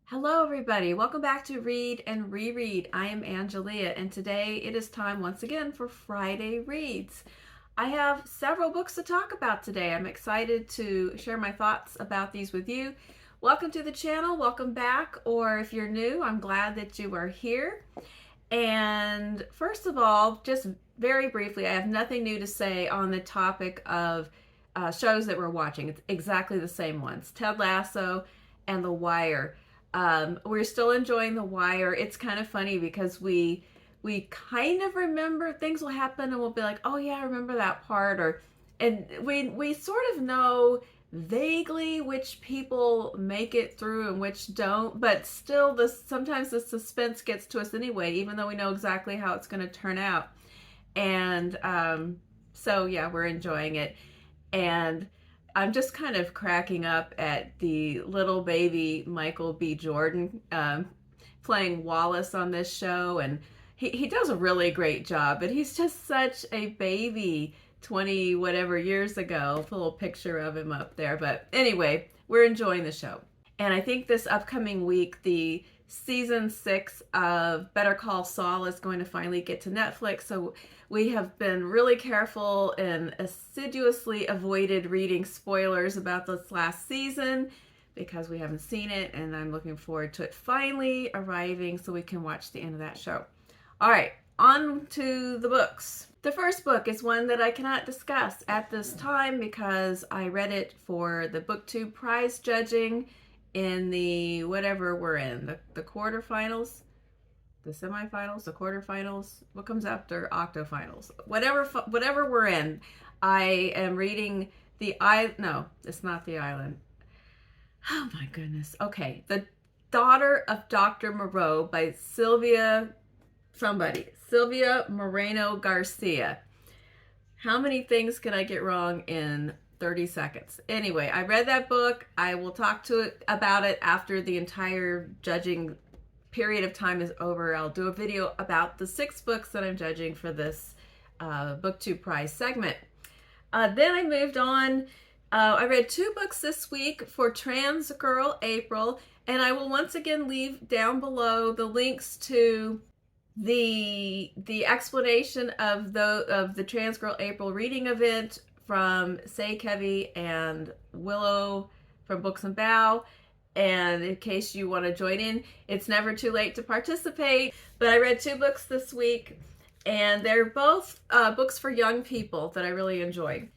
Hello, everybody. Welcome back to Read and Reread. I am Angelia, and today it is time once again for Friday Reads. I have several books to talk about today. I'm excited to share my thoughts about these with you. Welcome to the channel. Welcome back. Or if you're new, I'm glad that you are here. And first of all, just very briefly, I have nothing new to say on the topic of shows that we're watching. It's exactly the same ones: Ted Lasso and The Wire. We're still enjoying The Wire. It's kind of funny because we kind of remember things will happen and we'll be like, oh yeah, I remember that part, and we sort of know vaguely which people make it through and which don't, but still sometimes the suspense gets to us anyway, even though we know exactly how it's going to turn out. And so yeah, we're enjoying it. And I'm just kind of cracking up at the little baby Michael B. Jordan playing Wallace on this show. And he does a really great job, but he's just such a baby 20 whatever years ago. A little picture of him up there. But anyway, we're enjoying the show. And I think this upcoming week, the season 6 of Better Call Saul is going to finally get to Netflix. So we have been really careful and assiduously avoided reading spoilers about this last season because we haven't seen it, and I'm looking forward to it finally arriving so we can watch the end of that show. All right, on to the books. The first book is one that I cannot discuss at this time because I read it for the BookTube prize judging in the whatever we're in, the quarterfinals, the semifinals, the quarterfinals, what comes after octofinals, whatever we're in. I am reading no, it's not The Island. Oh my goodness. Okay, The Daughter of Dr. Moreau by Sylvia Moreno Garcia. How many things can I get wrong in 30 seconds? Anyway, I read that book. I will talk about it after the entire judging period of time is over. I'll do a video about the 6 books that I'm judging for this BookTube prize segment. Then I moved on. I read 2 books this week for Trans Girl April, and I will once again leave down below the links to the explanation of the Trans Girl April reading event from Kevvie and Willow from Books and Bow. And in case you want to join in, it's never too late to participate. But I read 2 books this week, and they're both books for young people that I really enjoyed.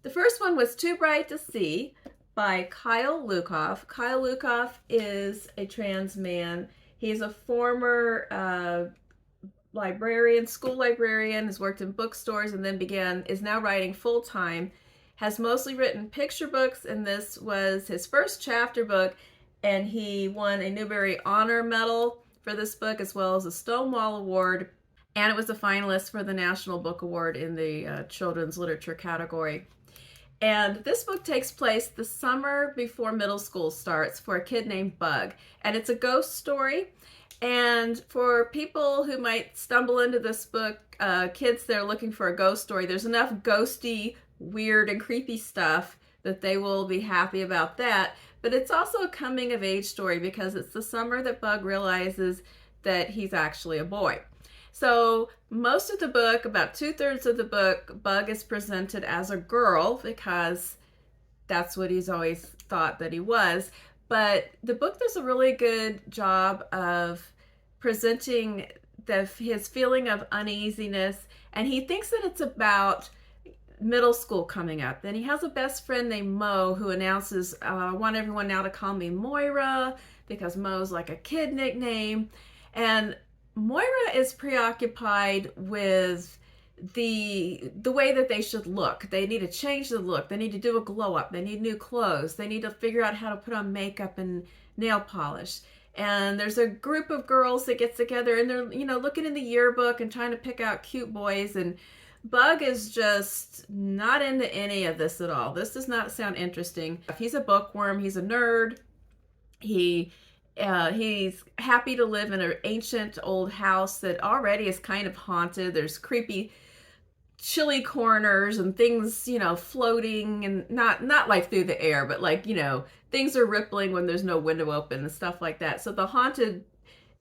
The first one was Too Bright to See by Kyle Lukoff. Kyle Lukoff is a trans man. He's a former librarian, school librarian, has worked in bookstores, and then is now writing full-time. Has mostly written picture books, and this was his first chapter book, and he won a Newbery Honor Medal for this book as well as a Stonewall Award, and it was a finalist for the National Book Award in the children's literature category. And this book takes place the summer before middle school starts for a kid named Bug, and it's a ghost story. And for people who might stumble into this book, kids that are looking for a ghost story, there's enough ghosty, weird, and creepy stuff that they will be happy about that. But it's also a coming of age story because it's the summer that Bug realizes that he's actually a boy. So most of the book, about 2/3 of the book, Bug is presented as a girl because that's what he's always thought that he was. But the book does a really good job of presenting his feeling of uneasiness, and he thinks that it's about middle school coming up. Then he has a best friend named Mo who announces, I want everyone now to call me Moira because Mo's like a kid nickname. And Moira is preoccupied with the way that they should look. They need to change the look. They need to do a glow up. They need new clothes. They need to figure out how to put on makeup and nail polish. And there's a group of girls that gets together, and they're, looking in the yearbook and trying to pick out cute boys. And Bug is just not into any of this at all. This does not sound interesting. He's a bookworm. He's a nerd. He's happy to live in an ancient old house that already is kind of haunted. There's creepy chilly corners and things, floating, and not like through the air, but like, things are rippling when there's no window open and stuff like that. So the haunted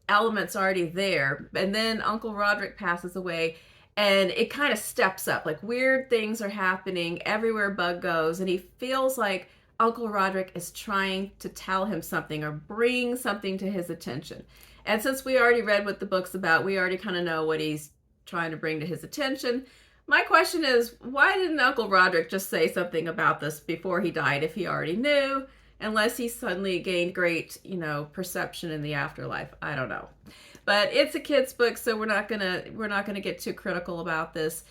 element's already there. And then Uncle Roderick passes away, and it kind of steps up. Like weird things are happening everywhere Bug goes, and he feels like Uncle Roderick is trying to tell him something or bring something to his attention. And since we already read what the book's about, we already kind of know what he's trying to bring to his attention. My question is, why didn't Uncle Roderick just say something about this before he died if he already knew? Unless he suddenly gained great, perception in the afterlife. I don't know. But it's a kid's book, so we're not gonna get too critical about this.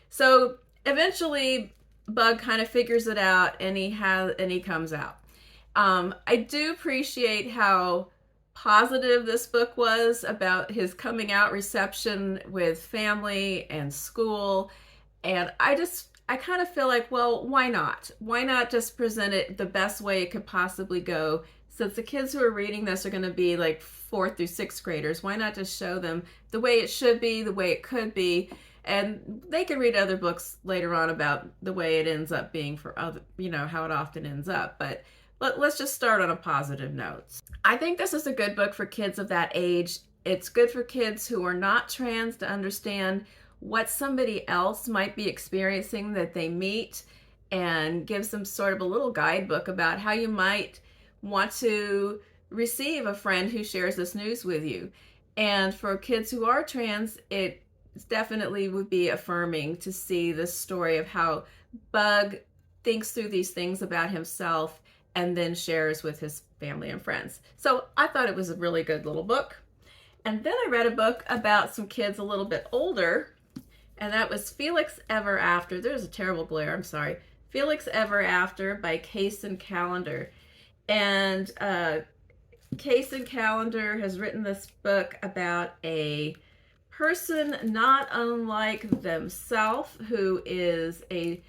So eventually Bug kind of figures it out, and he comes out. I do appreciate how positive this book was about his coming out reception with family and school. And I kind of feel like, well, why not? Why not just present it the best way it could possibly go? Since the kids who are reading this are going to be like 4th through 6th graders, why not just show them the way it should be, the way it could be? And they can read other books later on about the way it ends up being for other, how it often ends up. But let's just start on a positive note. I think this is a good book for kids of that age. It's good for kids who are not trans to understand what somebody else might be experiencing that they meet, and gives them sort of a little guidebook about how you might want to receive a friend who shares this news with you. And for kids who are trans, it definitely would be affirming to see this story of how Bug thinks through these things about himself and then shares with his family and friends. So I thought it was a really good little book. And then I read a book about some kids a little bit older, and that was Felix Ever After. There's a terrible glare, I'm sorry. Felix Ever After by Kacen Callender. And Kacen Callender has written this book about a person not unlike themselves who is a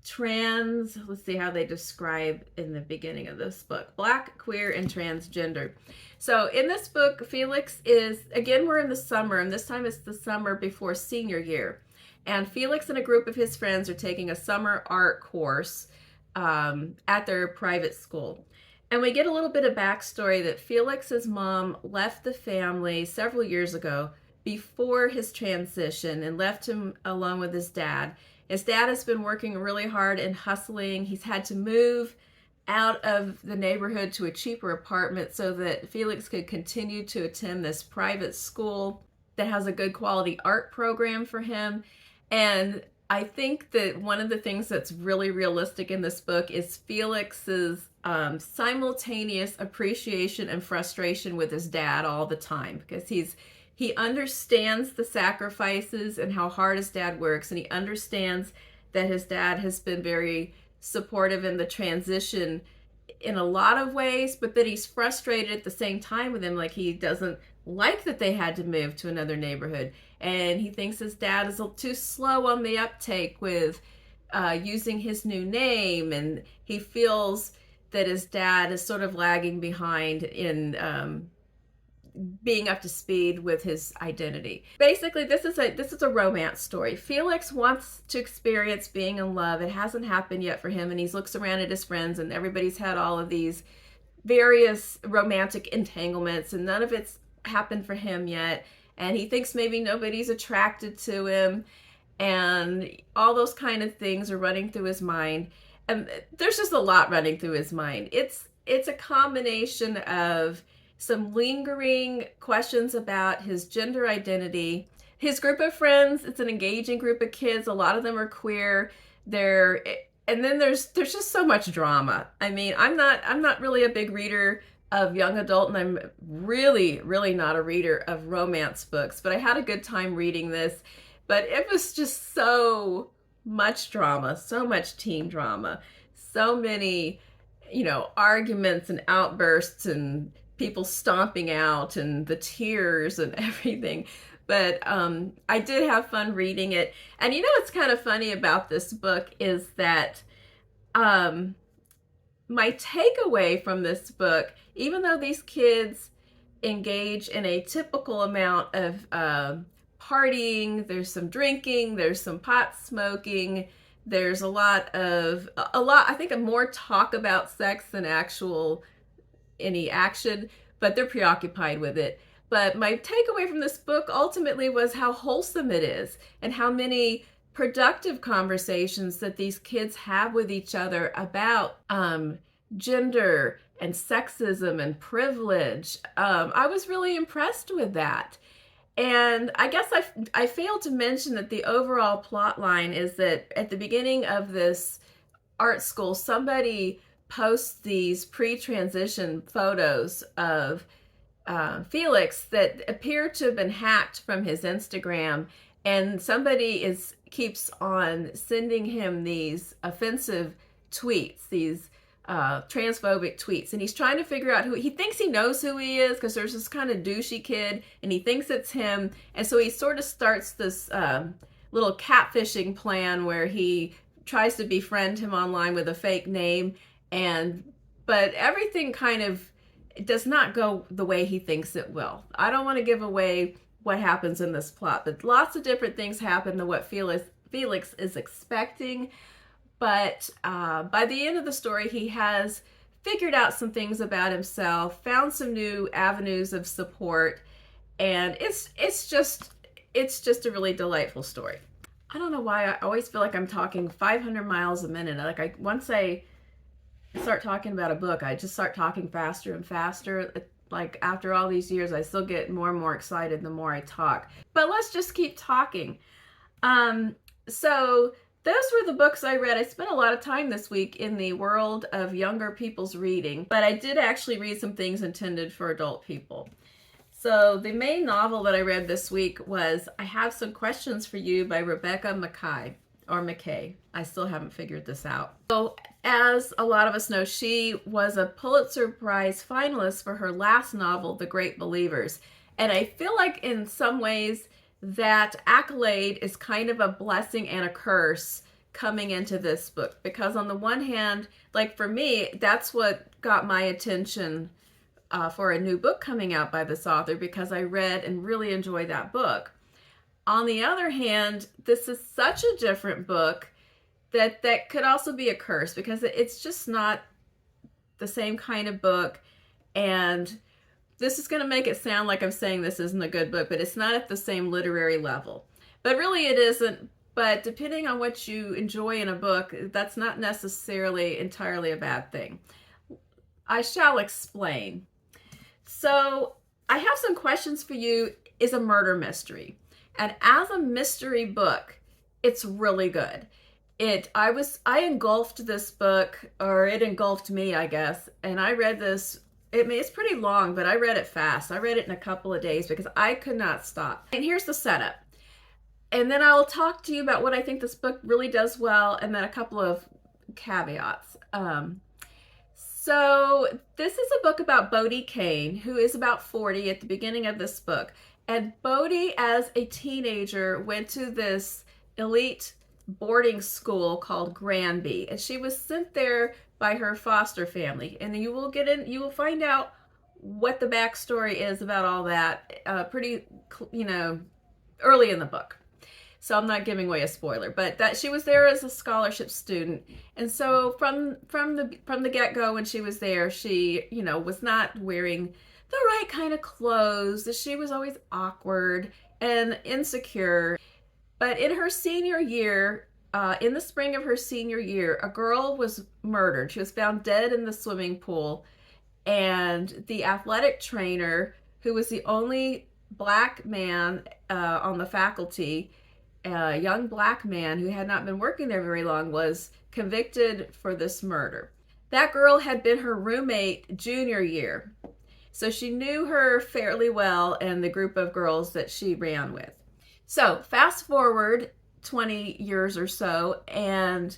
trans, let's see how they describe in the beginning of this book, Black, queer, and transgender. So in this book, Felix is, again, we're in the summer, and this time it's the summer before senior year. And Felix and a group of his friends are taking a summer art course at their private school. And we get a little bit of backstory that Felix's mom left the family several years ago before his transition and left him alone with his dad. His dad has been working really hard and hustling. He's had to move out of the neighborhood to a cheaper apartment so that Felix could continue to attend this private school that has a good quality art program for him. And I think that one of the things that's really realistic in this book is Felix's simultaneous appreciation and frustration with his dad all the time, because he understands the sacrifices and how hard his dad works, and he understands that his dad has been very supportive in the transition in a lot of ways, but that he's frustrated at the same time with him. Like, he doesn't like that they had to move to another neighborhood, and he thinks his dad is too slow on the uptake with using his new name, and he feels that his dad is sort of lagging behind in being up to speed with his identity. Basically, this is a romance story. Felix wants to experience being in love. It hasn't happened yet for him, and he looks around at his friends, and everybody's had all of these various romantic entanglements, and none of it's happened for him yet. And he thinks maybe nobody's attracted to him, and all those kind of things are running through his mind. And there's just a lot running through his mind. It's a combination of some lingering questions about his gender identity. His group of friends, it's an engaging group of kids. A lot of them are queer. And then there's just so much drama. I mean, I'm not really a big reader of young adult, and I'm really, really not a reader of romance books, but I had a good time reading this. But it was just so much drama, so much teen drama, so many, arguments and outbursts and people stomping out and the tears and everything. But I did have fun reading it. And what's kind of funny about this book is that my takeaway from this book, even though these kids engage in a typical amount of partying, there's some drinking, there's some pot smoking, There's a lot, I think, more talk about sex than actual any action, but they're preoccupied with it. But my takeaway from this book ultimately was how wholesome it is and how many productive conversations that these kids have with each other about gender and sexism and privilege. I was really impressed with that. And I guess I failed to mention that the overall plot line is that at the beginning of this art school, somebody posts these pre-transition photos of Felix that appear to have been hacked from his Instagram, and somebody keeps on sending him these offensive tweets, these transphobic tweets, and he's trying to figure out who he thinks he knows who he is, because there's this kind of douchey kid and he thinks it's him, and so he sort of starts this little catfishing plan where he tries to befriend him online with a fake name, but everything kind of does not go the way he thinks it will. I don't want to give away what happens in this plot, but lots of different things happen to what Felix is expecting. But by the end of the story, he has figured out some things about himself, found some new avenues of support, and it's just a really delightful story. I don't know why I always feel like I'm talking 500 miles a minute. Like once I start talking about a book, I just start talking faster and faster. Like after all these years, I still get more and more excited the more I talk. But let's just keep talking. So those were the books I read. I spent a lot of time this week in the world of younger people's reading, but I did actually read some things intended for adult people. So the main novel that I read this week was I Have Some Questions for You by Rebecca Makkai, or Makkai. I still haven't figured this out. So as a lot of us know, she was a Pulitzer Prize finalist for her last novel, The Great Believers. And I feel like in some ways that accolade is kind of a blessing and a curse coming into this book. Because on the one hand, like for me, that's what got my attention for a new book coming out by this author, because I read and really enjoyed that book. On the other hand, this is such a different book that could also be a curse, because it's just not the same kind of book. And this is going to make it sound like I'm saying this isn't a good book, but it's not at the same literary level. But really it isn't. But depending on what you enjoy in a book, that's not necessarily entirely a bad thing. I shall explain. So I Have Some Questions for You is a murder mystery. And as a mystery book, it's really good. I engulfed this book, or it engulfed me, I guess. And I read this, it's pretty long, but I read it fast. I read it in a couple of days because I could not stop. And here's the setup. And then I'll talk to you about what I think this book really does well, and then a couple of caveats. So this is a book about Bodie Kane, who is about 40 at the beginning of this book. And Bodie, as a teenager, went to this elite boarding school called Granby, and she was sent there by her foster family. And you will find out what the backstory is about all that pretty, early in the book. So I'm not giving away a spoiler, but that she was there as a scholarship student. And so from the get-go, when she was there, she, was not wearing the right kind of clothes. She was always awkward and insecure. But in her senior year, in the spring of her senior year, a girl was murdered. She was found dead in the swimming pool. And the athletic trainer, who was the only black man on the faculty, a young black man who had not been working there very long, was convicted for this murder. That girl had been her roommate junior year, so she knew her fairly well and the group of girls that she ran with. So fast forward 20 years or so, and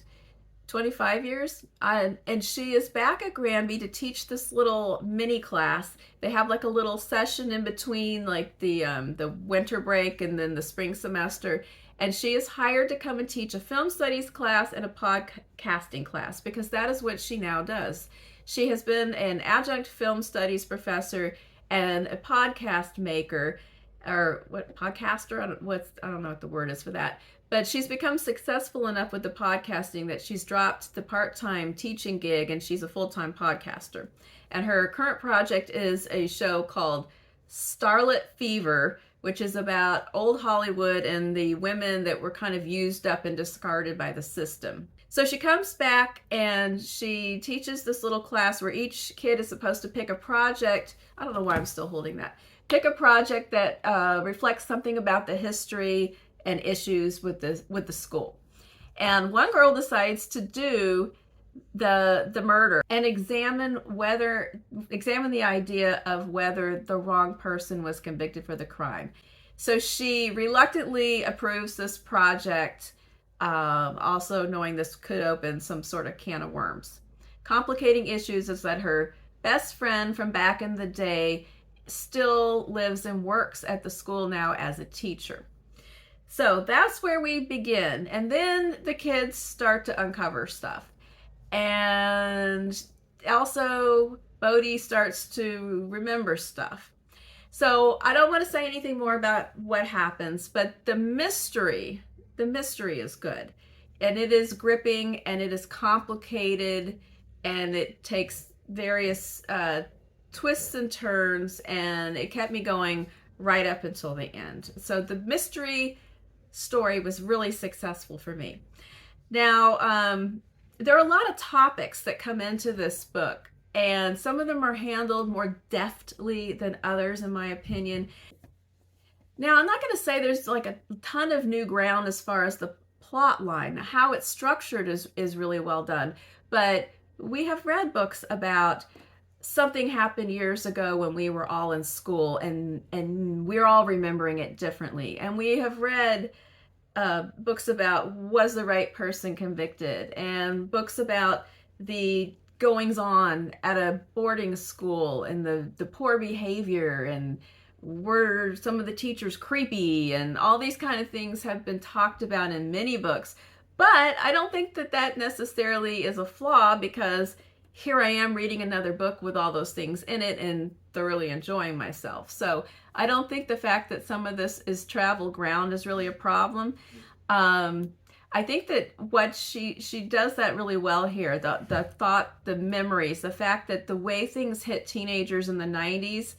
25 years, and she is back at Granby to teach this little mini class. They have like a little session in between, like the winter break and then the spring semester. And she is hired to come and teach a film studies class and a podcasting class, because that is what she now does. She has been an adjunct film studies professor and a podcast maker, or what, podcaster? I don't know what the word is for that. But she's become successful enough with the podcasting that she's dropped the part-time teaching gig and she's a full-time podcaster. And her current project is a show called Starlet Fever, which is about old Hollywood and the women that were kind of used up and discarded by the system. So she comes back and she teaches this little class where each kid is supposed to pick a project. I don't know why I'm still holding that. Pick a project that reflects something about the history and issues with the school. And one girl decides to do the murder and examine the idea of whether the wrong person was convicted for the crime. So she reluctantly approves this project, also knowing this could open some sort of can of worms. Complicating issues is that her best friend from back in the day still lives and works at the school now as a teacher. So that's where we begin. And then the kids start to uncover stuff. And also Bodhi starts to remember stuff. So I don't want to say anything more about what happens, but the mystery is good. And it is gripping and it is complicated and it takes various twists and turns, and it kept me going right up until the end. So the mystery story was really successful for me. Now, there are a lot of topics that come into this book, and some of them are handled more deftly than others, in my opinion. Now, I'm not going to say there's like a ton of new ground as far as the plot line. How it's structured is really well done, but we have read books about something happened years ago when we were all in school, and we're all remembering it differently. And we have read books about was the right person convicted, and books about the goings on at a boarding school and the poor behavior, and were some of the teachers creepy, and all these kind of things have been talked about in many books. But I don't think that necessarily is a flaw, because here I am reading another book with all those things in it and thoroughly enjoying myself. So I don't think the fact that some of this is travel ground is really a problem. I think that what she does that really well here, the thought, the memories, the fact that the way things hit teenagers in the 90s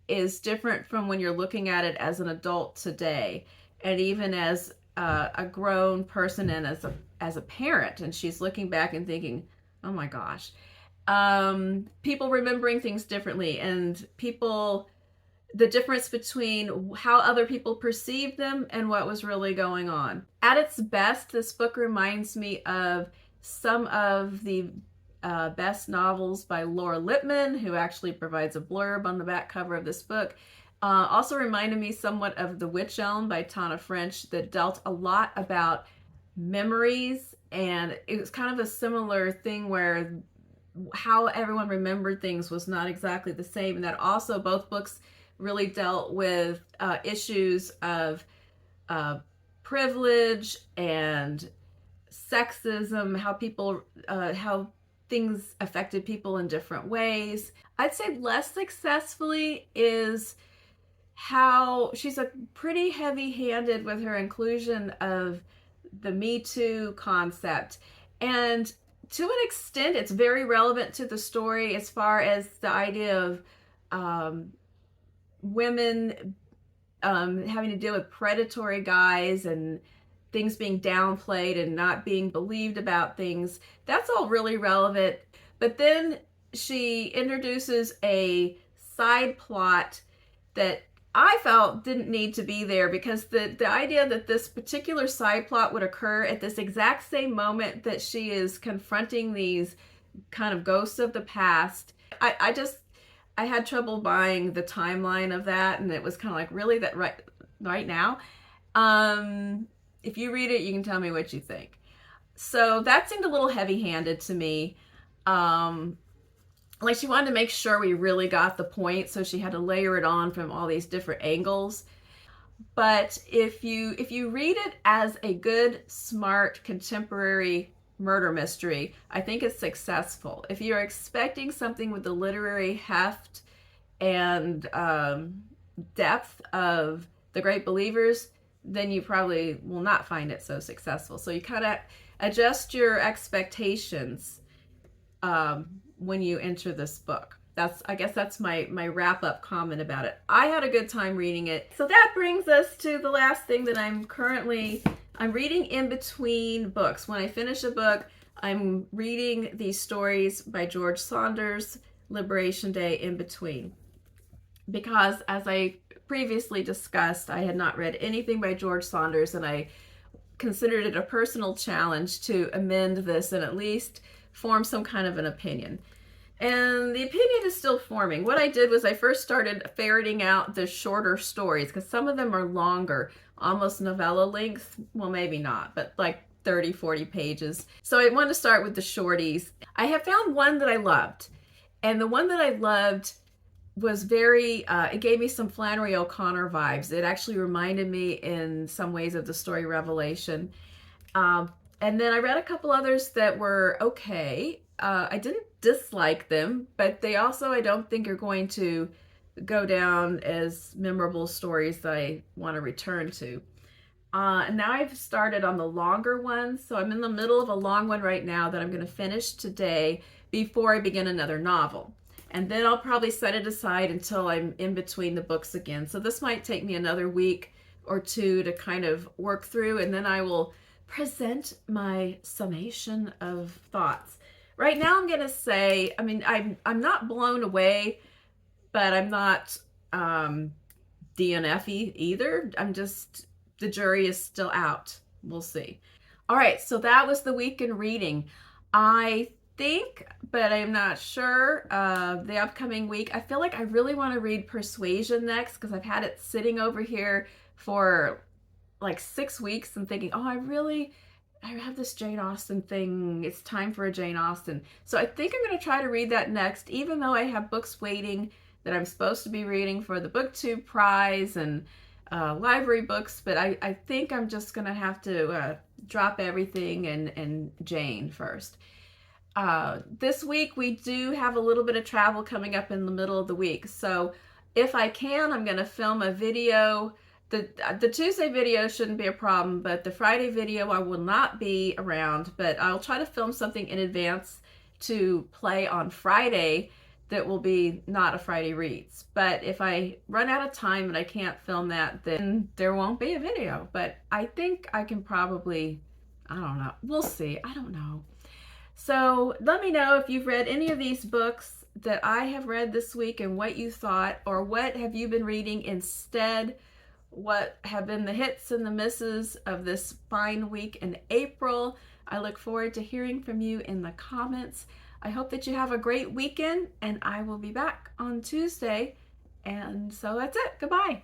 is different from when you're looking at it as an adult today, and even as a grown person and as a parent. And she's looking back and thinking, oh my gosh. People remembering things differently, and the difference between how other people perceived them and what was really going on. At its best, this book reminds me of some of the best novels by Laura Lippman, who actually provides a blurb on the back cover of this book. Also reminded me somewhat of The Witch Elm by Tana French, that dealt a lot about memories, and it was kind of a similar thing where how everyone remembered things was not exactly the same. And that also both books really dealt with issues of privilege and sexism, how things affected people in different ways. I'd say less successfully is how she's a pretty heavy-handed with her inclusion of the Me Too concept. And to an extent, it's very relevant to the story as far as the idea of women having to deal with predatory guys and things being downplayed and not being believed about things. That's all really relevant. But then she introduces a side plot that I felt didn't need to be there, because the idea that this particular side plot would occur at this exact same moment that she is confronting these kind of ghosts of the past, I had trouble buying the timeline of that, and it was kind of like, really, that right now? If you read it, you can tell me what you think. So that seemed a little heavy-handed to me. Like she wanted to make sure we really got the point, so she had to layer it on from all these different angles. But if you read it as a good, smart, contemporary murder mystery, I think it's successful. If you're expecting something with the literary heft and depth of The Great Believers, then you probably will not find it so successful. So you kind of adjust your expectations when you enter this book. I guess that's my wrap up comment about it. I had a good time reading it. So that brings us to the last thing that I'm reading in between books. When I finish a book, I'm reading these stories by George Saunders, Liberation Day, in between. Because as I previously discussed, I had not read anything by George Saunders, and I considered it a personal challenge to amend this and at least form some kind of an opinion. And the opinion is still forming. What I did was I first started ferreting out the shorter stories, because some of them are longer, almost novella length. Well, maybe not, but like 30, 40 pages. So I wanted to start with the shorties. I have found one that I loved. And the one that I loved was it gave me some Flannery O'Connor vibes. It actually reminded me in some ways of the story Revelation. And then I read a couple others that were okay. I didn't dislike them, but they also, I don't think, are going to go down as memorable stories that I want to return to. And now I've started on the longer ones. So I'm in the middle of a long one right now that I'm going to finish today before I begin another novel. And then I'll probably set it aside until I'm in between the books again. So this might take me another week or two to kind of work through, and then I will present my summation of thoughts. Right now I'm going to say, I mean, I'm not blown away, but I'm not DNF-y either. The jury is still out. We'll see. All right, so that was the week in reading. I think, but I'm not sure, the upcoming week, I feel like I really want to read Persuasion next, because I've had it sitting over here for like 6 weeks and thinking, oh, I have this Jane Austen thing. It's time for a Jane Austen. So I think I'm going to try to read that next, even though I have books waiting that I'm supposed to be reading for the BookTube prize and library books. But I think I'm just going to have to drop everything and Jane first. This week we do have a little bit of travel coming up in the middle of the week. So if I can, I'm going to film a video. The Tuesday video shouldn't be a problem, but the Friday video I will not be around, but I'll try to film something in advance to play on Friday that will be not a Friday Reads. But if I run out of time and I can't film that, then there won't be a video. But I think I can probably, I don't know. We'll see. I don't know. So let me know if you've read any of these books that I have read this week and what you thought, or what have you been reading instead? What have been the hits and the misses of this fine week in April? I look forward to hearing from you in the comments. I hope that you have a great weekend, and I will be back on Tuesday. And so that's it. Goodbye.